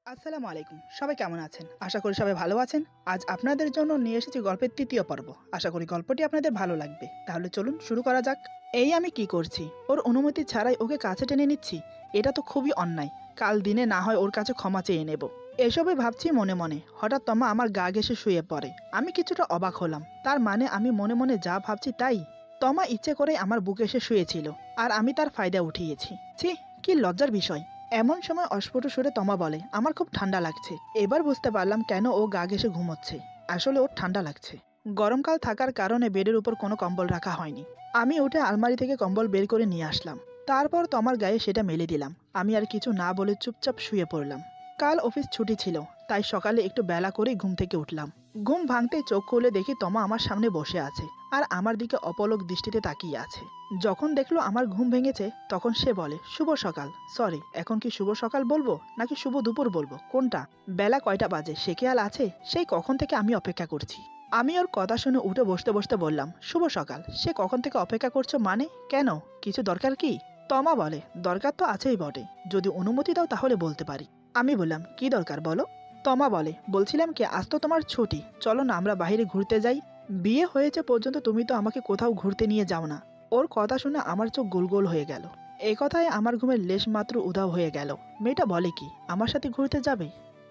আসসালামু আলাইকুম। সবাই কেমন আছেন? আশা করি সবাই ভালো আছেন। আজ আপনাদের জন্য নিয়ে এসেছি গল্পের ৩য় পর্ব। আশা করি গল্পটি আপনাদের ভালো লাগবে। তাহলে চলুন শুরু করা যাক। এই আমি কি করছি? ওর অনুমতি ছাড়াই ওকে কাছে টেনে নিচ্ছি। এটা তো খুবই অন্যায়। কাল দিনে না হয় ওর কাছে ক্ষমা চেয়ে নেব। এসবই ভাবছি মনে মনে। হঠাৎ তমা আমার গা ঘেঁষে শুয়ে পড়ে। আমি কিছুটা অবাক হলাম। তার মানে আমি মনে মনে যা ভাবছি তাই? তমা ইচ্ছে করেই আমার বুকে এসে শুয়েছিল। আর আমি তার ফায়দা উঠিয়েছি। ছি, কি লজ্জার বিষয়। এমন সময় অস্ফুট সুরে তমা বলে, আমার খুব ঠান্ডা লাগছে। এবার বুঝতে পারলাম কেন ও গা ঘেঁষে ঘুমোচ্ছে। আসলে ওর ঠান্ডা লাগছে। গরমকাল থাকার কারণে বেডের উপর কোনো কম্বল রাখা হয়নি। আমি উঠে আলমারি থেকে কম্বল বের করে নিয়ে আসলাম। তারপর তমার গায়ে সেটা মেলে দিলাম। আমি আর কিছু না বলে চুপচাপ শুয়ে পড়লাম। কাল অফিস ছুটি ছিল, তাই সকালে একটু বেলা করেই ঘুম থেকে উঠলাম। ঘুম ভাঙতেই চোখ খুলে দেখি তমা আমার সামনে বসে আছে আর আমার দিকে অপলক দৃষ্টিতে তাকিয়ে আছে। যখন দেখলো আমার ঘুম ভেঙেছে তখন সে বলে, শুভ সকাল। সরি, এখন কি শুভ সকাল বলবো নাকি শুভ দুপুর বলবো, কোনটা? বেলা কয়টা বাজে সে খেয়াল আছে? সেই কখন থেকে আমি অপেক্ষা করছি। আমি ওর কথা শুনে উঠে বসতে বসতে বললাম, শুভ সকাল। সে কখন থেকে অপেক্ষা করছো মানে? কেন, কিছু দরকার কি? তমা বলে, দরকার তো আছেই বটে, যদি অনুমতি দাও তাহলে বলতে পারি। আমি বললাম, কি দরকার বলো। তমা বলে, বলছিলাম কি, আজ তো তোমার ছুটি, চলো না আমরা বাইরে ঘুরতে যাই। বিয়ে হয়েছে পর্যন্ত তুমি তো আমাকে কোথাও ঘুরতে নিয়ে যাও না। ওর কথা শুনে আমার চোখ গোল গোল হয়ে গেল। এই কথায় আমার ঘুমের লেশ মাত্র উধাও হয়ে গেল। মেয়েটা বলে কি আমার সাথে ঘুরতে যাবে?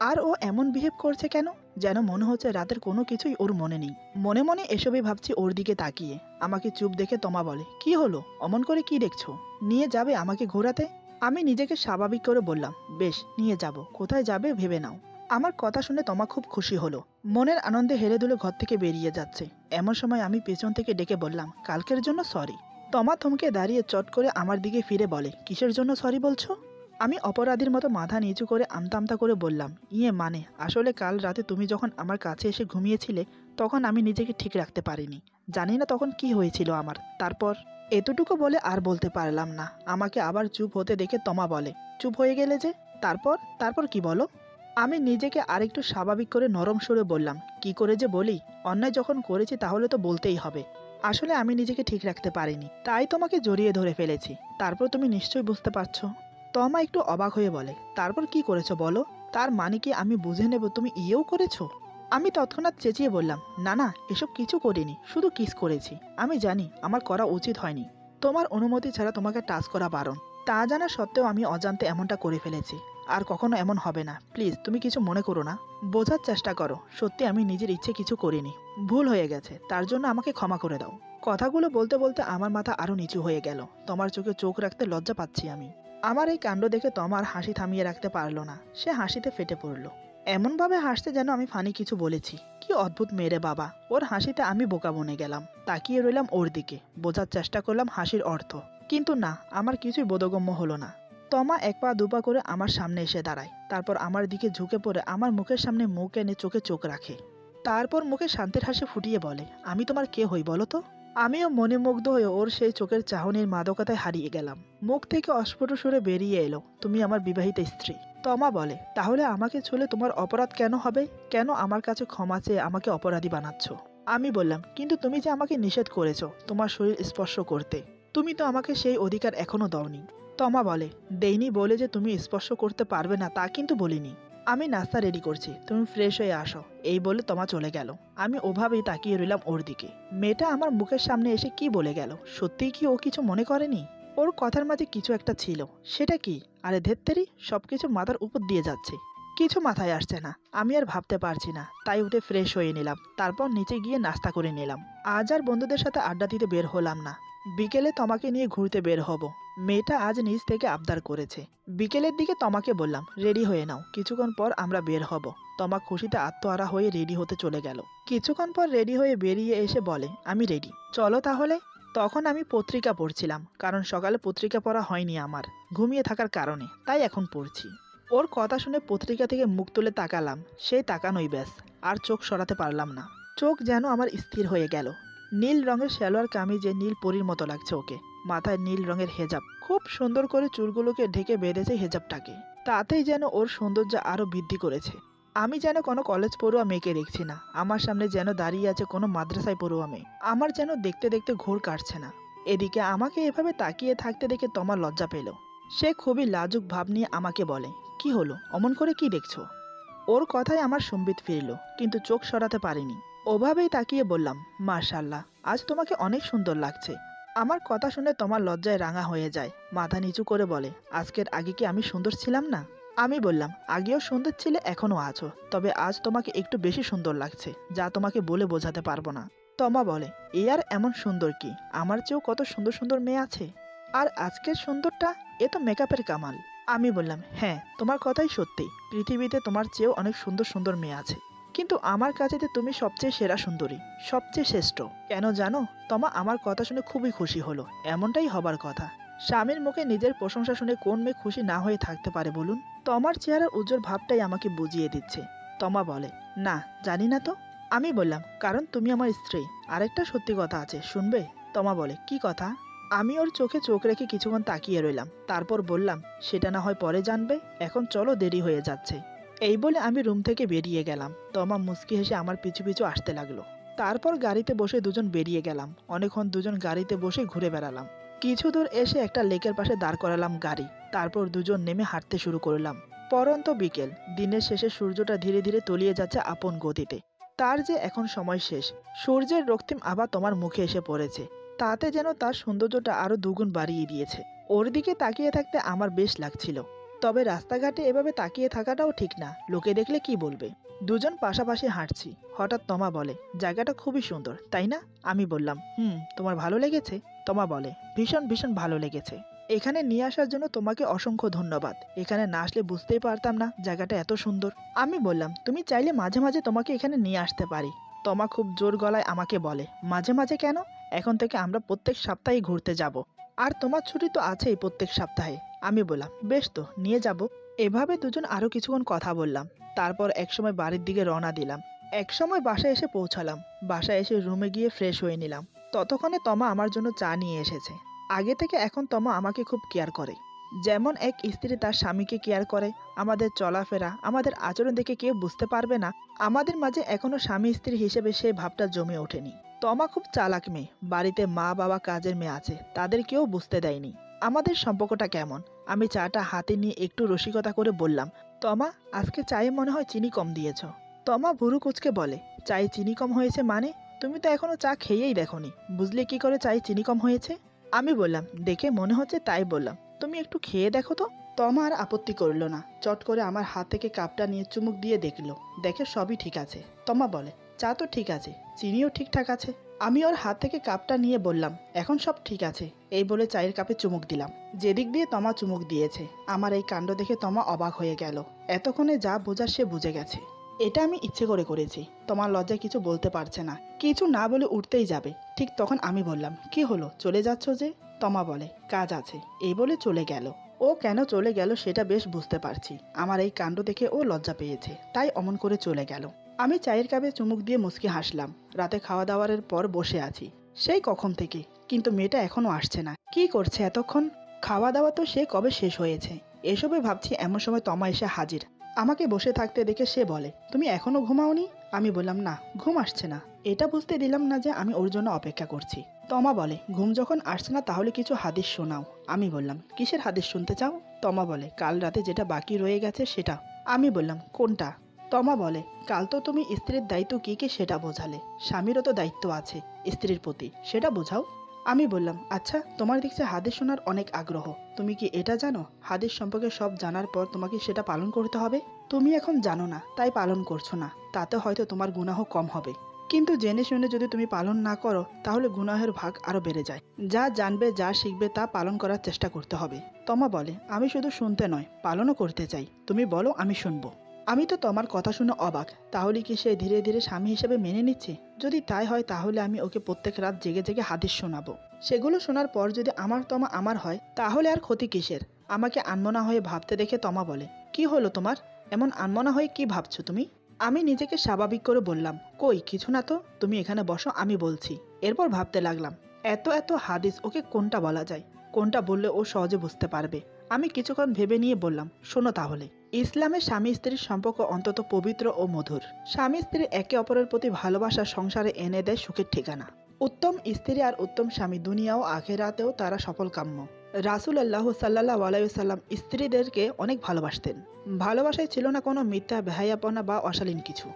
আর ও এমন বিহেভ করছে কেন? যেন মনে হচ্ছে রাতের কোনো কিছুই ওর মনে নেই। মনে মনে এসবই ভাবছি ওর দিকে তাকিয়ে। আমাকে চুপ দেখে তমা বলে, কি হলো, অমন করে কি দেখছো? নিয়ে যাবে আমাকে ঘোরাতে? আমি নিজেকে স্বাভাবিক করে বললাম, বেশ, নিয়ে যাব, কোথায় যাবে ভেবে নাও। আমার কথা শুনে তমা খুব খুশি হলো। মনের আনন্দে হেলে দুলে ঘর থেকে বেরিয়ে যাচ্ছে। এমন সময় আমি পেছন থেকে ডেকে বললাম, কালকের জন্য সরি। তমা থমকে দাঁড়িয়ে চট করে আমার দিকে ফিরে বলে, কিসের জন্য সরি বলছো? আমি অপরাধীর মতো মাথা নিচু করে আমতা আমতা করে বললাম, মানে আসলে কাল রাতে তুমি যখন আমার কাছে এসে ঘুমিয়েছিলে তখন আমি নিজেকে ঠিক রাখতে পারিনি। জানি না তখন কি হয়েছিল আমার। তারপর এতটুকু বলে আর বলতে পারলাম না। আমাকে আবার চুপ হতে দেখে তমা বলে, চুপ হয়ে গেলে যে? তারপর তারপর কি বলো? আমি নিজেকে আরেকটু স্বাভাবিক করে নরম সুরে বললাম, কি করে যে বলি, অন্যায় যখন করেছি তাহলে তো বলতেই হবে। আসলে আমি নিজেকে ঠিক রাখতে পারিনি, তাই তোমাকে জড়িয়ে ধরে ফেলেছি। তারপর তুমি নিশ্চয়ই বুঝতে পারছো। তমা একটু অবাক হয়ে বলে, তারপর কি করেছো বলো? তার মানে কি আমি বুঝে নেব তুমি ইয়েও করেছো? আমি তৎক্ষণাৎ চেঁচিয়ে বললাম, না না, এসব কিছু করিনি, শুধু কিস করেছি। আমি জানি আমার করা উচিত হয়নি। তোমার অনুমতি ছাড়া তোমাকে টাচ করা বারণ। তা জানা সত্ত্বেও আমি অজান্তে এমনটা করে ফেলেছি। আর কখনো এমন হবে না, প্লিজ তুমি কিছু মনে করো না। বোঝার চেষ্টা করো, সত্যি আমি নিজের ইচ্ছে কিছু করিনি। ভুল হয়ে গেছে, তার জন্য আমাকে ক্ষমা করে দাও। কথাগুলো বলতে বলতে আমার মাথা আরো নিচু হয়ে গেল। তোমার চোখে চোখ রাখতে লজ্জা পাচ্ছি আমি। আমার এই কাণ্ড দেখে তোমার হাসি থামিয়ে রাখতে পারলো না। সে হাসিতে ফেটে পড়ল। এমনভাবে হাসতে যেন আমি ফানি কিছু বলেছি। কি অদ্ভুত মেরে বাবা। ওর হাসিতে আমি বোকা বনে গেলাম। তাকিয়ে রইলাম ওর দিকে, বোঝার চেষ্টা করলাম হাসির অর্থ। কিন্তু না, আমার কিছুই বোধগম্য হলো না। তমা এক পা দুপা করে আমার সামনে এসে দাঁড়ায়। তারপর আমার দিকে ঝুঁকে পড়ে আমার মুখের সামনে মুখ এনে চোখে চোখ রাখে। তারপর মুখে শান্তির হাসি ফুটিয়ে বলে, আমি তোমার কে হই বলো তো? আমিও মনে মুগ্ধ হয়ে ওর সেই চোখের চাহনির মাদকতায় হারিয়ে গেলাম। মুখ থেকে অস্ফুট সুরে বেরিয়ে এলো, তুমি আমার বিবাহিত স্ত্রী। তমা বলে, তাহলে আমাকে ছুলে তোমার অপরাধ কেন হবে? কেন আমার কাছে ক্ষমা চেয়ে আমাকে অপরাধী বানাচ্ছ? আমি বললাম, কিন্তু তুমি যে আমাকে নিষেধ করেছো তোমার শরীর স্পর্শ করতে। তুমি তো আমাকে সেই অধিকার এখনো দাওনি। তমা বলে, দেইনি বলে যে তুমি স্পর্শ করতে পারবে না তা কিন্তু বলিনি। আমি নাস্তা রেডি করছি, তুমি ফ্রেশ হয়ে আসো। এই বলে তমা চলে গেল। আমি ওভাবেই তাকিয়ে রইলাম ওর দিকে। মেয়েটা আমার মুখের সামনে এসে কি বলে গেল? সত্যিই কি ও কিছু মনে করেনি? ওর কথার মাঝে কিছু একটা ছিল, সেটা কি? আরে ধেত্তেরি, সবকিছু মাথার উপর দিয়ে যাচ্ছে, কিছু মাথায় আসছে না। আমি আর ভাবতে পারছি না, তাই উঠে ফ্রেশ হয়ে নিলাম। তারপর নিচে গিয়ে নাস্তা করে নিলাম। আজ আর বন্ধুদের সাথে আড্ডা দিতে বের হলাম না। বিকেলে তমাকে নিয়ে ঘুরতে বের হব। মেয়েটা আজ নিজ থেকে আবদার করেছে। বিকেলের দিকে তমাকে বললাম, রেডি হয়ে নাও, কিছুক্ষণ পর আমরা বের হব। তমা খুশিতে আত্মহারা হয়ে রেডি হতে চলে গেল। কিছুক্ষণ পর রেডি হয়ে বেরিয়ে এসে বলে, আমি রেডি, চলো তাহলে। তখন আমি পত্রিকা পড়ছিলাম, কারণ সকালে পত্রিকা পড়া হয়নি আমার, ঘুমিয়ে থাকার কারণে, তাই এখন পড়ছি। ওর কথা শুনে পত্রিকা থেকে মুখ তুলে তাকালাম। সেই তাকানোই ব্যাস, আর চোখ সরাতে পারলাম না। চোখ যেন আমার স্থির হয়ে গেল। নীল রঙের সালোয়ার কামিজে নীল পরীর মতো লাগছে ওকে। মাথায় নীল রঙের হেজাব, খুব সুন্দর করে চুলগুলোকে ঢেকে বেঁধেছে হেজাবটাকে। তাতেই যেন ওর সৌন্দর্য আরো বৃদ্ধি করেছে। আমি যেন কোনো কলেজ পড়ুয়া মেয়েকে দেখছি না, আমার সামনে যেন দাঁড়িয়ে আছে কোনো মাদ্রাসায় পড়ুয়া মেয়ে। আমার যেন দেখতে দেখতে ঘোর কাটছে না। এদিকে আমাকে এভাবে তাকিয়ে থাকতে দেখে তোমার লজ্জা পেল। সে খুবই লাজুক ভাব নিয়ে আমাকে বলে, কি হলো, অমন করে কি দেখছো? ওর কথায় আমার সম্বিত ফিরল, কিন্তু চোখ সরাতে পারিনি। ওভাবেই তাকিয়ে বললাম, মাশাআল্লাহ, আজ তোমাকে অনেক সুন্দর লাগছে। আমার কথা শুনে তোমার লজ্জায় রাঙা হয়ে যায়, মাথা নিচু করে বলে, আজকের আগে কি আমি সুন্দর ছিলাম না? আমি বললাম, আগেও সুন্দর ছিলে, এখনো আছো, তবে আজ তোমাকে একটু বেশি সুন্দর লাগছে, যা তোমাকে বলে বোঝাতে পারবো না। তমা বলে, এ আর এমন সুন্দর কি, আমার চেয়েও কত সুন্দর সুন্দর মেয়ে আছে। আর আজকের সুন্দরটা, এ তো মেকআপের কামাল। আমি বললাম, হ্যাঁ, তোমার কথাই সত্যি, পৃথিবীতে তোমার চেয়েও অনেক সুন্দর সুন্দর মেয়ে আছে, কিন্তু আমার কাছে তো তুমি সবচেয়ে সেরা সুন্দরী, সবচেয়ে শ্রেষ্ঠ। কেন জানো, তমা আমার কথা শুনে খুবই খুশি হলো। এমনটাই হবার কথা। স্বামীর মুখে নিজের প্রশংসা শুনে কোন মেয়ে খুশি না হয়ে থাকতে পারে বলুন? তমার চেহারার উজ্জ্বল ভাবটাই আমাকে বুঝিয়ে দিচ্ছে। তমা বলে, না, জানি না তো। আমি বললাম, কারণ তুমি আমার স্ত্রী। আরেকটা সত্যি কথা আছে, শুনবে? তমা বলে, কি কথা? আমি ওর চোখে চোখ রেখে কিছুক্ষণ তাকিয়ে রইলাম, তারপর বললাম, সেটা না হয় পরে জানবে, এখন চলো, দেরি হয়ে যাচ্ছে। এই বলে আমি রুম থেকে বেরিয়ে গেলাম। তমা মুচকি হেসে আমার পিছু পিছু আসতে লাগলো। তারপর গাড়িতে বসে দুজন বেরিয়ে গেলাম। অনেকক্ষণ দুজন গাড়িতে বসে ঘুরে বেড়ালাম। কিছু দূর এসে একটা লেকের পাশে দাঁড় করালাম গাড়ি। তারপর দুজন নেমে হাঁটতে শুরু করলাম। পরন্ত বিকেল, দিনের শেষে সূর্যটা ধীরে ধীরে তলিয়ে যাচ্ছে আপন গতিতে। তার যে এখন সময় শেষ। সূর্যের রক্তিম আভা তোমার মুখে এসে পড়েছে, তাতে যেন তার সৌন্দর্যটা আরো দুগুণ বাড়িয়ে দিয়েছে। ওর দিকে তাকিয়ে থাকতে আমার বেশ লাগছিল। তবে রাস্তাঘাটে এভাবে তাকিয়ে থাকাটাও ঠিক না, লোকে দেখলে কি বলবে। দুজন পাশাপাশি হাঁটছি, হঠাৎ তমা বলে, জায়গাটা খুবই সুন্দর, তাই না? আমি বললাম, তোমার ভালো লেগেছে? তমা বলে, ভীষণ ভীষণ ভালো লেগেছে। এখানে নিয়ে আসার জন্য তোমাকে অসংখ্য ধন্যবাদ। এখানে না আসলে বুঝতেই পারতাম না জায়গাটা এত সুন্দর। আমি বললাম, তুমি চাইলে মাঝে মাঝে তোমাকে এখানে নিয়ে আসতে পারি। তমা খুব জোর গলায় আমাকে বলে, মাঝে মাঝে কেন? এখন থেকে আমরা প্রত্যেক সপ্তাহে ঘুরতে যাব। আর তোমার ছুটি তো আছেই প্রত্যেক সপ্তাহে। আমি বললাম, বেশ তো, নিয়ে যাব। এভাবে দুজন আরো কিছুক্ষণ কথা বললাম। তারপর একসময় বাড়ির দিকে রওনা দিলাম। একসময় বাসায় এসে পৌঁছালাম। বাসায় এসে রুমে গিয়ে ফ্রেশ হয়ে নিলাম। ততক্ষণে তমা আমার জন্য চা নিয়ে এসেছে। আগে থেকে এখন তমা আমাকে খুব কেয়ার করে। যেমন এক স্ত্রী তার স্বামীকে কেয়ার করে, আমাদের চলাফেরা, আমাদের আচরণ দেখে কেউ বুঝতে পারবে না আমাদের মাঝে এখনো স্বামী স্ত্রী হিসেবে সেই ভাবটা জমে ওঠেনি। তমা খুব চালাক মেয়ে। বাড়িতে মা বাবা কাজের মেয়ে আছে, তাদের কেউ বুঝতে দেয়নি আমাদের সম্পর্কটা কেমন। আমি চাটা হাতে নিয়ে একটু রসিকতা করে বললাম, তমা, আজকে চায়ে মনে হয় চিনি কম দিয়েছ। তমা ভুরু কুচকে বলে, চায়ে চিনি কম হয়েছে মানে? তুমি তো এখনো চা খেয়েই দেখোনি, বুঝলে কি করে চায়ে চিনি কম হয়েছে? আমি বললাম, দেখে মনে হচ্ছে তাই বললাম, তুমি একটু খেয়ে দেখো তো। তমা আর আপত্তি করলো না, চট করে আমার হাত থেকে কাপটা নিয়ে চুমুক দিয়ে দেখলো, দেখে সবই ঠিক আছে। তমা বলে, চা তো ঠিক আছে, চিনিও ঠিকঠাক আছে। আমি ওর হাত থেকে কাপটা নিয়ে বললাম, এখন সব ঠিক আছে। এই বলে চায়ের কাপে চুমুক দিলাম। যেদিক দিয়ে তমা চুমুক দিয়েছে, আমার এই কাণ্ড দেখে তমা অবাক হয়ে গেল। এতক্ষণে যা বোঝার সে বুঝে গেছে। এটা আমি ইচ্ছে করে করেছি। তোমার লজ্জায় কিছু বলতে পারছে না, কিছু না বলে উঠতেই যাবে। ঠিক তখন আমি বললাম, কি হলো, চলে যাচ্ছ যে? তমা বলে, কাজ আছে, এই বলে চলে গেল। ও কেন চলে গেল সেটা বেশ বুঝতে পারছি। আমার এই কাণ্ড দেখে ও লজ্জা পেয়েছে, তাই অমন করে চলে গেল। আমি চায়ের কাপে চুমুক দিয়ে মুচকি হাসলাম। রাতে খাওয়া দাওয়ার পর বসে আছি, সেই কখন থেকে, কিন্তু মেয়েটা এখনো আসছে না। কি করছে এতক্ষণ? খাওয়া দাওয়া তো সে কবে শেষ হয়েছে। এসবে ভাবছি, এমন সময় তমা এসে হাজির। আমাকে বসে থাকতে দেখে সে বলে, তুমি এখনো ঘুমাওনি? আমি বললাম, না, ঘুম আসছে না। এটা বুঝতে দিলাম না যে আমি ওর জন্য অপেক্ষা করছি। তমা বলে, ঘুম যখন আসছে না তাহলে কিছু হাদিস শোনাও। আমি বললাম, কিসের হাদিস শুনতে চাও? তমা বলে, কাল রাতে যেটা বাকি রয়ে গেছে সেটা। আমি বললাম, কোনটা? তমা বলে, কাল তো তুমি স্ত্রীর দায়িত্ব কি কি সেটা বোঝালে, স্বামীরও তো দায়িত্ব আছে স্ত্রীর প্রতি, সেটা বোঝাও। আমি বললাম, আচ্ছা, তোমার দেখছি হাদিস শোনার অনেক আগ্রহ। তুমি কি এটা জানো, হাদিস সম্পর্কে সব জানার পর তোমাকে সেটা পালন করতে হবে? তুমি এখন জানো না, তাই পালন করছো না, তাতে হয়তো তোমার গুনাহ কম হবে। কিন্তু জেনে শুনে যদি তুমি পালন না করো, তাহলে গুনাহের ভাগ আরো বেড়ে যায়। যা জানবে, যা শিখবে তা পালন করার চেষ্টা করতে হবে। তমা বলে, আমি শুধু শুনতে নয়, পালনও করতে চাই। তুমি বলো, আমি শুনবো। আমি তো তোমার কথা শুনে অবাক। তাহলে কি সে ধীরে ধীরে স্বামী হিসেবে মেনে নিচ্ছে? যদি তাই হয়, তাহলে আমি ওকে প্রত্যেক রাত জেগে জেগে হাদিস শোনাবো। সেগুলো শোনার পর যদি আমার তমা আমার হয়, তাহলে আর ক্ষতি কিসের? আমাকে আনমনা হয়ে ভাবতে দেখে তমা বলে, কি হলো তোমার? এমন আনমনা হয়ে কি ভাবছো তুমি? আমি নিজেকে স্বাভাবিক করে বললাম, কই কিছু না তো, তুমি এখানে বসো, আমি বলছি। এরপর ভাবতে লাগলাম, এত এত হাদিস, ওকে কোনটা বলা যায়, কোনটা বললে ও সহজে বুঝতে পারবে। আমি কিছুক্ষণ ভেবে নিয়ে বললাম, শোনো তাহলে। ইসলামে স্বামী স্ত্রীর সম্পর্ক অন্তত পবিত্র ও মধুর। স্বামী স্ত্রী একে অপরের প্রতি ভালোবাসা সংসারে এনে দেয় সুখের ঠিকানা। উত্তম স্ত্রী আর উত্তম স্বামী দুনিয়া ও আখেরাতেও তারা সফল কাম্য। রাসূলুল্লাহ সাল্লাল্লাহু আলাইহি ওয়াসাল্লাম স্ত্রীদেরকে অনেক ভালোবাসতেন। ভালোবাসায় ছিল না কোনো মিথ্যা বেহায়াপনা বা অশালীন কিছু।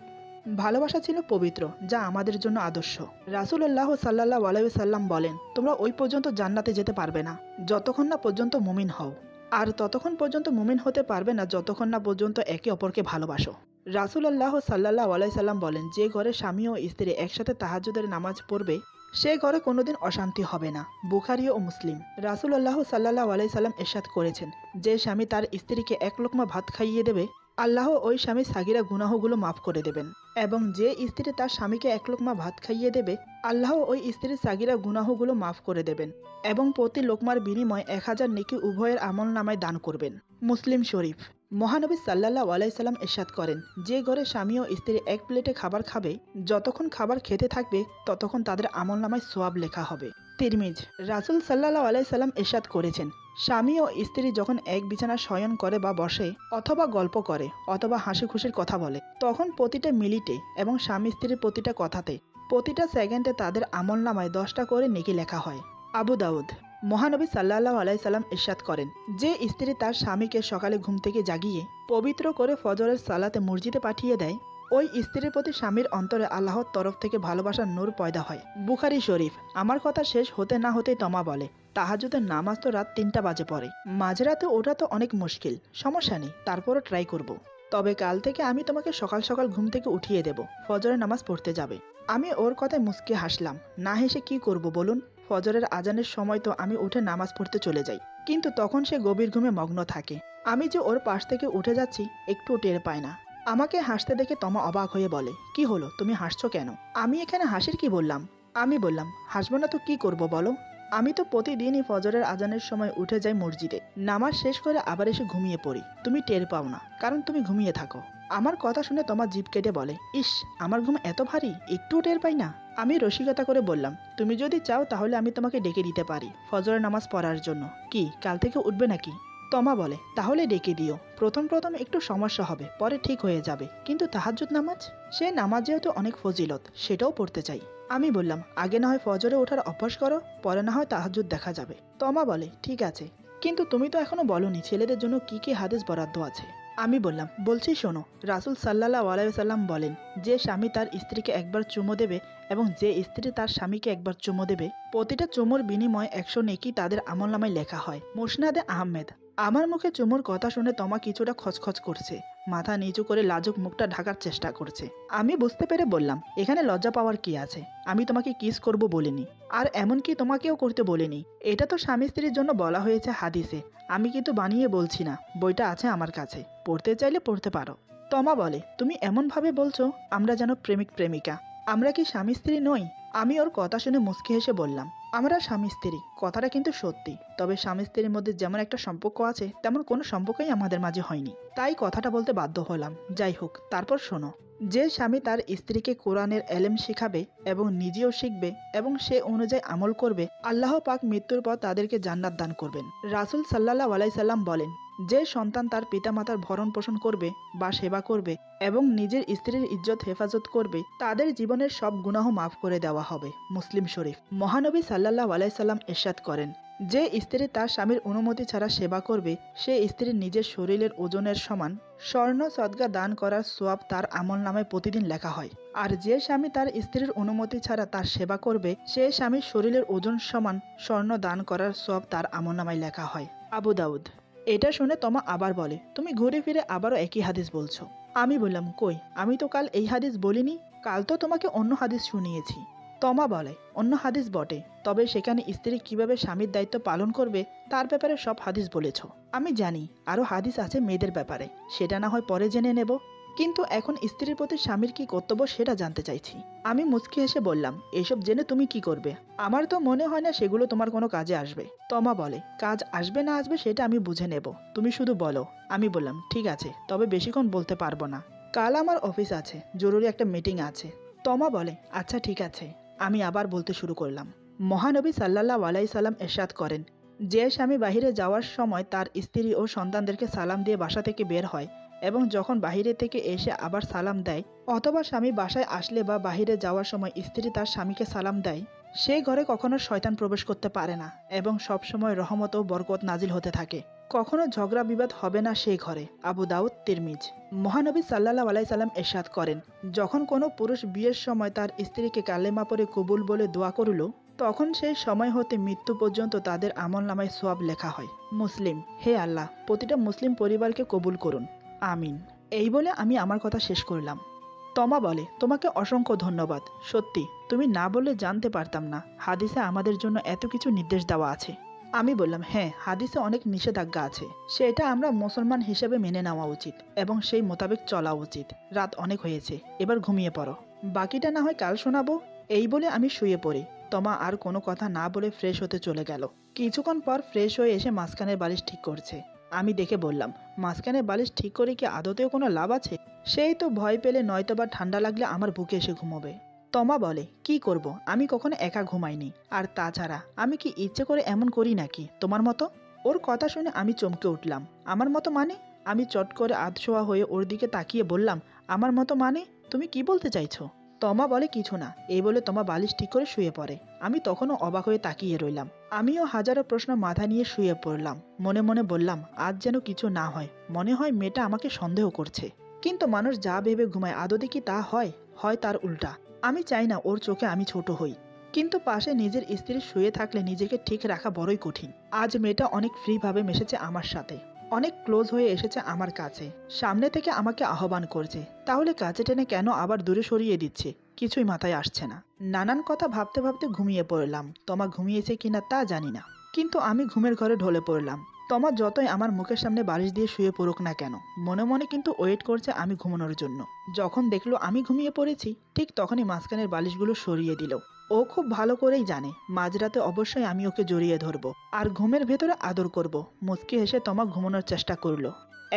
ভালোবাসা ছিল পবিত্র, যা আমাদের জন্য আদর্শ। রাসূলুল্লাহ সাল্লাল্লাহু আলাইহি ওয়াসাল্লাম বলেন, তোমরা ওই পর্যন্ত জান্নাতে যেতে পারবে না যতক্ষণ না পর্যন্ত মুমিন হও, আর ততক্ষণ পর্যন্ত মুমিন হতে পারবে না যতক্ষণ না পর্যন্ত একে অপরকে ভালোবাসো। রাসূলুল্লাহ সাল্লাল্লাহু আলাইহি ওয়াসাল্লাম বলেন, যে ঘরে স্বামী ও স্ত্রী একসাথে তাহাজ্জুদের নামাজ পড়বে সে ঘরে কোনোদিন অশান্তি হবে না। বুখারী ও মুসলিম। রাসূলুল্লাহ সাল্লাল্লাহু আলাইহি সাল্লাম ইরশাদ করেছেন, যে স্বামী তার স্ত্রীকে এক লোকমা ভাত খাইয়ে দেবে, আল্লাহ ওই স্বামীর সাগিরা গুনাহগুলো মাফ করে দেবেন। এবং যে স্ত্রী তার স্বামীকে এক লোকমা ভাত খাইয়ে দেবে, আল্লাহ ওই স্ত্রীর সাগিরা গুনাহগুলো মাফ করে দেবেন এবং প্রতি লোকমার বিনিময়ে 1000 নেকি উভয়ের আমল নামায় দান করবেন। মুসলিম শরীফ। মহানবী সাল্লাল্লাহু আলাইহি সাল্লাম ইরশাদ করেন, যে ঘরে স্বামী ও স্ত্রী এক প্লেটে খাবার খাবে, যতক্ষণ খাবার খেতে থাকবে ততক্ষণ তাদের আমল নামায় সোয়াব লেখা হবে। তিরমিজ। রাসূল সাল্লাল্লাহু আলাইহি সাল্লাম ইরশাদ করেছেন, স্বামী ও স্ত্রী যখন এক বিছানায় শয়ন করে বা বসে অথবা গল্প করে অথবা হাসি খুশির কথা বলে, তখন প্রতিটা মিনিটে এবং স্বামী স্ত্রীর প্রতিটা কথাতে প্রতিটা সেকেন্ডে তাদের আমল নামায় 10টা করে নেকি লেখা হয়। আবু দাউদ। মহানবী সাল্লাল্লাহু আলাইহি সাল্লাম ইরশাদ করেন, যে স্ত্রী তার স্বামীকে সকালে ঘুম থেকে জাগিয়ে পবিত্র করে ফজরের সালাতে মসজিদে পাঠিয়ে দেয়, ওই স্ত্রীর প্রতি স্বামীর অন্তরে আল্লাহর তরফ থেকে ভালোবাসার নূর পয়দা হয়। বুখারী শরীফ। আমার কথা শেষ হতে না হতেই তমা বলে, তাহাজ্জুদের নামাজ তো রাত 3টা বাজে পড়ে, মাঝরাতে ওঠা তো অনেক মুশকিল, সমস্যা নেই, তারপরও ট্রাই করব। তবে কাল থেকে আমি তোমাকে সকাল সকাল ঘুম থেকে উঠিয়ে দেব, ফজরের নামাজ পড়তে যাবে। আমি ওর কথায় মুচকি হাসলাম। না হেসে কি করব বলুন? ফজরের আজানের সময় তো আমি উঠে নামাজ পড়তে চলে যাই, কিন্তু তখন সে গভীর ঘুমে মগ্ন থাকে। আমি যে ওর পাশ থেকে উঠে যাচ্ছি একটু টের পায় না। আমাকে হাসতে দেখে তমা অবাক হয়ে বলে, কি হলো, তুমি হাসছো কেন? আমি এখানে হাসির কি বললাম? আমি বললাম, হাসবো না তো কি করব বলো? আমি তো প্রতিদিনই ফজরের আজানের সময় উঠে যাই মসজিদে, নামাজ শেষ করে আবার এসে ঘুমিয়ে পড়ি। তুমি টের পাও না, কারণ তুমি ঘুমিয়ে থাকো। আমার কথা শুনে তোমার জিভ কেটে বলে, ইস, আমার ঘুম এত ভারী, একটুও টের পাই না। আমি রসিকতা করে বললাম, তুমি যদি চাও তাহলে আমি তোমাকে ডেকে দিতে পারি ফজরের নামাজ পড়ার জন্য। কি কাল থেকে উঠবে নাকি? তমা বলে, তাহলে ডেকে দিও। প্রথম প্রথম একটু সমস্যা হবে, পরে ঠিক হয়ে যাবে। কিন্তু তাহাজ্জুদ নামাজ, সে নামাজ যেহেতু অনেক ফজিলত, সেটাও পড়তে চাই। আমি বললাম, আগে না হয় ফজরে ওঠার অভ্যাস করো, পরে না হয় তাহাজ্জুদ দেখা যাবে। তমা বলে, ঠিক আছে, কিন্তু তুমি তো এখনো বলনি ছেলেদের জন্য কি কি হাদিস বরাদ্দ আছে। আমি বললাম, বলছি শোনো। রাসূল সাল্লাল্লাহু আলাইহি ওয়াসাল্লাম বলেন, যে স্বামী তার স্ত্রীকে একবার চুমো দেবে এবং যে স্ত্রী তার স্বামীকে একবার চুমো দেবে, প্রতিটা চুমোর বিনিময়ে 100 নেকি তাদের আমলনামায় লেখা হয়। মুসনাদে আহমেদ। আমার মুখে চুমোর কথা শুনে তমা কিছুটা খচখচ করছে, মাথা নিচু করে লাজুক মুখটা ঢাকার চেষ্টা করছে। আমি বুঝতে পেরে বললাম, এখানে লজ্জা পাওয়ার কি আছে? আমি তোমাকে কিস করব বলিনি, আর এমনকি তোমাকেও করতে বলিনি। এটা তো স্বামী স্ত্রীর জন্য বলা হয়েছে হাদিসে, আমি কিন্তু বানিয়ে বলছি না, বইটা আছে আমার কাছে, পড়তে চাইলে পড়তে পারো। তমা বলে, তুমি এমনভাবে বলছো আমরা যেন প্রেমিক প্রেমিকা, আমরা কি স্বামী স্ত্রী নই? আমি ওর কথা শুনে মুচকি হেসে বললাম, আমরা স্বামী স্ত্রী, কথাটা কিন্তু সত্যি। তবে স্বামী স্ত্রীর মধ্যে যেমন একটা সম্পর্ক আছে, তেমন কোনো সম্পর্কই আমাদের মাঝে হয়নি, তাই কথাটা বলতে বাধ্য হলাম। যাই হোক, তারপর শোনো। যে স্বামী তার স্ত্রীকে কোরআনের এলেম শেখাবে এবং নিজেও শিখবে এবং সে অনুযায়ী আমল করবে, আল্লাহ পাক মৃত্যুর পর তাদেরকে জান্নাত দান করবেন। রাসূল সাল্লাল্লাহু আলাইহি সাল্লাম বলেন, যে সন্তান তার পিতামাতার ভরণ পোষণ করবে বা সেবা করবে এবং নিজের স্ত্রীর ইজ্জত হেফাজত করবে, তাদের জীবনের সব গুনাহ মাফ করে দেওয়া হবে। মুসলিম শরীফ। মহানবী সাল্লাল্লাহু আলাইহি সাল্লাম ইরশাদ করেন, যে স্ত্রী তার স্বামীর অনুমতি ছাড়া সেবা করবে, সে স্ত্রীর নিজের শরীরের ওজনের সমান স্বর্ণ সদকা দান করার সোয়াব তার আমলনামায় প্রতিদিন লেখা হয়। আর যে স্বামী তার স্ত্রীর অনুমতি ছাড়া তার সেবা করবে, সে স্বামীর শরীরের ওজন সমান স্বর্ণ দান করার সোয়াব তার আমলনামায় লেখা হয়। আবু দাউদ। এটা শুনে তমা আবার বলে, তুমি ঘুরে ফিরে আবারও একই হাদিস বলছো। আমি বললাম, কই, আমি তো কাল এই হাদিস বলিনি, কাল তো তোমাকে অন্য হাদিস শুনিয়েছি। তমা বলে, অন্য হাদিস বটে, তবে সেখানে স্ত্রী কিভাবে স্বামীর দায়িত্ব পালন করবে তার ব্যাপারে সব হাদিস বলেছ। আমি জানি আরও হাদিস আছে মেয়েদের ব্যাপারে, সেটা না হয় পরে জেনে নেব, কিন্তু এখন স্ত্রীর প্রতি স্বামীর কি কর্তব্য সেটা জানতে চাইছি। আমি মুচকি হেসে বললাম, এসব জেনে তুমি কি করবে? আমার তো মনে হয় না সেগুলো তোমার কোনো কাজে আসবে। তমা বলে, কাজ আসবে না আসবে সেটা আমি বুঝে নেব, তুমি শুধু বলো। আমি বললাম, ঠিক আছে, তবে বেশিক্ষণ বলতে পারবো না, কাল আমার অফিস আছে, জরুরি একটা মিটিং আছে। তমা বলে, আচ্ছা ঠিক আছে। আমি আবার বলতে শুরু করলাম। মহানবী সাল্লাল্লাহু আলাইহি সাল্লাম ইরশাদ করেন, যে স্বামী বাহিরে যাওয়ার সময় তার স্ত্রী ও সন্তানদেরকে সালাম দিয়ে বাসা থেকে বের হয় এবং যখন বাহিরে থেকে এসে আবার সালাম দেয়, অথবা স্বামী বাসায় আসলে বা বাহিরে যাওয়ার সময় স্ত্রী তার স্বামীকে সালাম দেয়, সেই ঘরে কখনো শয়তান প্রবেশ করতে পারে না এবং সবসময় রহমত ও বরকত নাজিল হতে থাকে। কখনো ঝগড়া বিবাদ হবে না সেই ঘরে। আবু দাউদ তিরমিজ। মহানবী সাল্লাল্লাহু আলাইহি সাল্লাম ইরশাদ করেন, যখন কোনো পুরুষ বিয়ের সময় তার স্ত্রীকে কালেমা পড়ে কবুল বলে দোয়া করল, তখন সেই সময় হতে মৃত্যু পর্যন্ত তাদের আমলনামায় সওয়াব লেখা হয়। মুসলিম। হে আল্লাহ, প্রতিটা মুসলিম পরিবারকে কবুল করুন, আমিন। এই বলে আমি আমার কথা শেষ করলাম। তমা বলে, তোমাকে অসংখ্য ধন্যবাদ। সত্যি, তুমি না বললে জানতে পারতাম না হাদিসে আমাদের জন্য এত কিছু নির্দেশ দেওয়া আছে। আমি বললাম, হ্যাঁ, হাদিসে অনেক নিষেধাজ্ঞা আছে, সেটা আমরা মুসলমান হিসেবে মেনে নেওয়া উচিত এবং সেই মোতাবেক চলা উচিত। রাত অনেক হয়েছে, এবার ঘুমিয়ে পড়ো, বাকিটা না হয় কাল শোনাবো। এই বলে আমি শুয়ে পড়ি। তমা আর কোনো কথা না বলে ফ্রেশ হতে চলে গেল। কিছুক্ষণ পর ফ্রেশ হয়ে এসে মাঝখানের বালিশ ঠিক করছে। আমি দেখে বললাম, মাঝখানের বালিশ ঠিক করে কি আদতেও কোনো লাভ আছে? সেই তো ভয় পেলে, নয়তোবা ঠান্ডা লাগলে আমার বুকে এসে ঘুমোবে। তমা বলে, কি করব, আমি কখনো একা ঘুমাইনি, আর তাছাড়া আমি কি ইচ্ছে করে এমন করি নাকি তোমার মতো? ওর কথা শুনে আমি চমকে উঠলাম। আমার মতো মানে? আমি চট করে আধশোয়া হয়ে ওর দিকে তাকিয়ে বললাম, আমার মতো মানে? তুমি কি বলতে চাইছো? তমা বলে, কিছু না। এই বলে তমা বালিশ ঠিক করে শুয়ে পড়ে। আমি তখনও অবাক হয়ে তাকিয়ে রইলাম। আমিও হাজারো প্রশ্ন মাথা নিয়ে শুয়ে পড়লাম। মনে মনে বললাম, আজ যেন কিছু না হয়, মনে হয় মেয়েটা আমাকে সন্দেহ করছে। কিন্তু মানুষ যা ভেবে ঘুমায় আদতে কি তা হয়? হয় তার উল্টা। আমি চাই না ওর চোখে আমি ছোট হই, কিন্তু পাশে নিজের স্ত্রী শুয়ে থাকলে নিজেকে ঠিক রাখা বড়ই কঠিন। আজ মেয়েটা অনেক ফ্রিভাবে মিশেছে আমার সাথে, অনেক ক্লোজ হয়ে এসেছে আমার কাছে, সামনে থেকে আমাকে আহ্বান করছে। তাহলে কাছে টেনে কেন আবার দূরে সরিয়ে দিচ্ছে? কিছুই মাথায় আসছে না। নানান কথা ভাবতে ভাবতে ঘুমিয়ে পড়লাম। তমা ঘুমিয়েছে কিনা তা জানি না, কিন্তু আমি ঘুমের ঘরে ঢলে পড়লাম। তমা যতই আমার মুখের সামনে বালিশ দিয়ে শুয়ে পড়ুক না কেন, মনে মনে কিন্তু ওয়েট করছে আমি ঘুমানোর জন্য। যখন দেখলো আমি ঘুমিয়ে পড়েছি, ঠিক তখনই মাঝখানের বালিশগুলো সরিয়ে দিল। ও খুব ভালো করেই জানে মাঝরাতে অবশ্যই আমি ওকে জড়িয়ে ধরবো আর ঘুমের ভেতরে আদর করব। মুচকি হেসে তমা ঘুমানোর চেষ্টা করলো।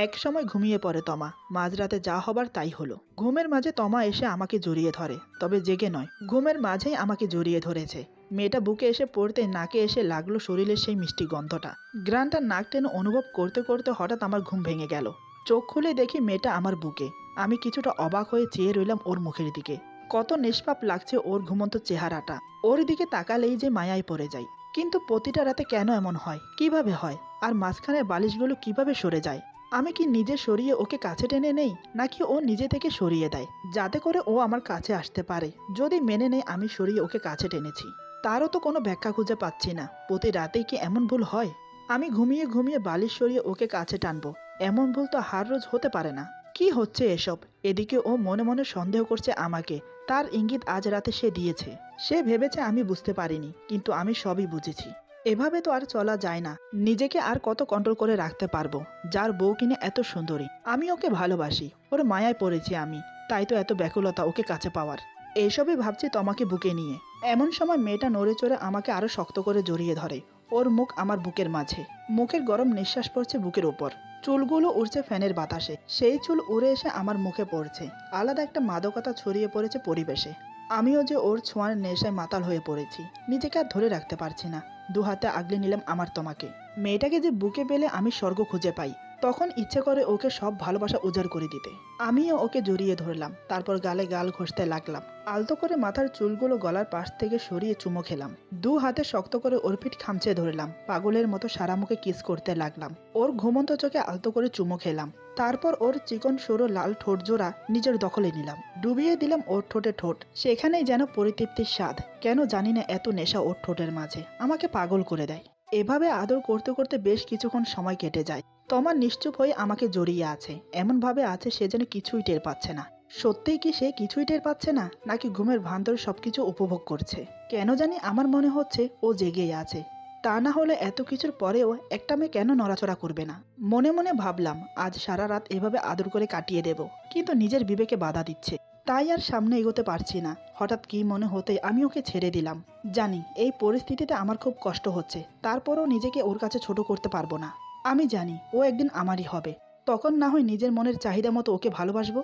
এক সময় ঘুমিয়ে পড়ে তমা। মাঝরাতে যা হবার তাই হলো। ঘুমের মাঝে তমা এসে আমাকে জড়িয়ে ধরে, তবে জেগে নয়, ঘুমের মাঝেই আমাকে জড়িয়ে ধরেছে। মেয়েটা বুকে এসে পড়তে নাকে এসে লাগলো শরীরের সেই মিষ্টি গন্ধটা। গ্রানটা নাক টেনে অনুভব করতে করতে হঠাৎ আমার ঘুম ভেঙে গেল। চোখ খুলে দেখি মেয়েটা আমার বুকে। আমি কিছুটা অবাক হয়ে চেয়ে রইলাম ওর মুখের দিকে। কত নিষ্পাপ লাগছে ওর ঘুমন্ত চেহারাটা। ওর দিকে তাকালেই যে মায়ায় পড়ে যায়। কিন্তু প্রতিটা রাতে কেন এমন হয়, কিভাবে হয়, আর মাঝখানে বালিশগুলো কিভাবে সরে যায়? আমি কি নিজে সরিয়ে ওকে কাছে টেনে নেই, নাকি ও নিজে থেকে সরিয়ে দেয় যাতে করে ও আমার কাছে আসতে পারে? যদি মেনে নেই আমি সরিয়ে ওকে কাছে টেনেছি, তারও তো কোনো ব্যাখ্যা খুঁজে পাচ্ছি না। প্রতি রাতেই কি এমন ভুল হয়? আমি ঘুমিয়ে ঘুমিয়ে বালিশ সরিয়ে ওকে কাছে টানবো, এমন ভুল তো হার রোজ হতে পারে না। কি হচ্ছে এসব? এদিকে ও মনে মনে সন্দেহ করছে আমাকে। তার ইঙ্গিত আজ রাতে সে দিয়েছে। সে ভেবেছে আমি বুঝতে পারিনি, কিন্তু আমি সবই বুঝেছি। এভাবে তো আর চলা যায় না। নিজেকে আর কত কন্ট্রোল করে রাখতে পারবো? যার বউ কিনে এত সুন্দরী, আমি ওকে ভালোবাসি, ওর মায়ায় পড়েছি আমি, তাই তো এত ব্যাকুলতা ওকে কাছে পাওয়ার। এইসবই ভাবছি তোমাকে বুকে নিয়ে। এমন সময় মেয়েটা নড়ে চড়ে আমাকে আরো শক্ত করে জড়িয়ে ধরে। ওর মুখ আমার বুকের মাঝে, মুখের গরম নিঃশ্বাস পড়ছে বুকের উপর। চুলগুলো উড়ছে ফ্যানের বাতাসে, সেই চুল উড়ে এসে আমার মুখে পড়ছে। আলাদা একটা মাদকতা ছড়িয়ে পড়েছে পরিবেশে। আমিও যে ওর ছোঁয়ার নেশায় মাতাল হয়ে পড়েছি, নিজেকে আর ধরে রাখতে পারছি না। দু হাতে আগলে নিলাম আমার তোমাকে। মেয়েটাকে যে বুকে পেলে আমি স্বর্গ খুঁজে পাই, তখন ইচ্ছে করে ওকে সব ভালোবাসা উজাড় করে দিতে। আমিও ওকে জড়িয়ে ধরলাম, তারপর গালে গাল ঘষতে লাগলাম। আলতো করে মাথার চুলগুলো গলার পাশ থেকে সরিয়ে চুমো খেলাম। দু হাতে শক্ত করে ওর পিঠ খামচে ধরলাম। পাগলের মতো সারা মুখে কিস করতে লাগলাম। ওর ঘুমন্ত চোখে আলতো করে চুমো খেলাম। তারপর ওর চিকন সরু লাল ঠোঁট জোড়া নিজের দখলে নিলাম। ডুবিয়ে দিলাম ওর ঠোঁটে ঠোঁট। সেখানেই যেন পরিতৃপ্তির স্বাদ। কেন জানি না এত নেশা ওর ঠোঁটের মাঝে আমাকে পাগল করে দেয়। এভাবে আদর করতে করতে বেশ কিছুক্ষণ সময় কেটে যায়। তমা নিশ্চুপ হয়ে আমাকে জড়িয়ে আছে, এমনভাবে আছে সে যেন কিছুই টের পাচ্ছে না। সত্যিই কি সে কিছুই টের পাচ্ছে না, নাকি ঘুমের ভান্তরে সবকিছু উপভোগ করছে? কেন জানি আমার মনে হচ্ছে ও জেগেই আছে। তা না হলে এত কিছুর পরেও একটা মেয়ে কেন নড়াচড়া করবে না? মনে মনে ভাবলাম আজ সারা রাত এভাবে আদর করে কাটিয়ে দেব, কিন্তু নিজের বিবেকে বাধা দিচ্ছে, তাই আর সামনে এগোতে পারছি না। হঠাৎ কি মনে হতে আমি ওকে ছেড়ে দিলাম। জানি এই পরিস্থিতিতে আমার খুব কষ্ট হচ্ছে, তারপরও নিজেকে ওর কাছে ছোট করতে পারবো না। আমি জানি ও একদিন আমারই হবে, তখন না হয় নিজের মনের চাহিদা মতো ওকে ভালোবাসবো।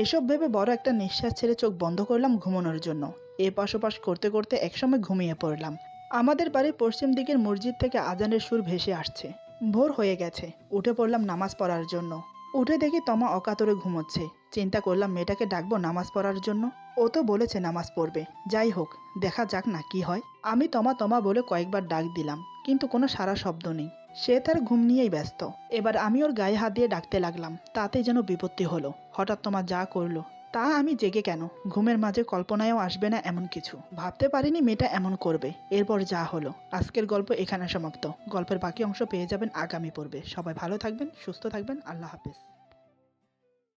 এসব ভেবে বড় একটা নিঃশ্বাস ছেড়ে চোখ বন্ধ করলাম ঘুমানোর জন্য। এপাশ ওপাশ করতে করতে একসময় ঘুমিয়ে পড়লাম। আমাদের বাড়ির পশ্চিম দিকের মসজিদ থেকে আজানের সুর ভেসে আসছে। ভোর হয়ে গেছে। উঠে পড়লাম নামাজ পড়ার জন্য। উঠে দেখি তমা অকাতরে ঘুমোচ্ছে। চিন্তা করলাম মেয়েটাকে ডাকবো নামাজ পড়ার জন্য। ও তো বলেছে নামাজ পড়বে, যাই হোক দেখা যাক না কি হয়। আমি তমা তমা বলে কয়েকবার ডাক দিলাম, কিন্তু কোনো সারা শব্দ নেই। সে তার ঘুম নিয়েই ব্যস্ত। এবার আমি ওর গায়ে হাত দিয়ে ডাকতে লাগলাম, তাতে যেন বিপত্তি হলো। হঠাৎ তোমা যা করলো, তা আমি জেগে কেন, ঘুমের মাঝে কল্পনায়ও আসবে না এমন কিছু। ভাবতে পারিনি মেয়েটা এমন করবে। এরপর যা হলো। আজকের গল্প এখানে সমাপ্ত। গল্পের বাকি অংশ পেয়ে যাবেন আগামী পর্বে। সবাই ভালো থাকবেন, সুস্থ থাকবেন। আল্লাহ হাফেজ।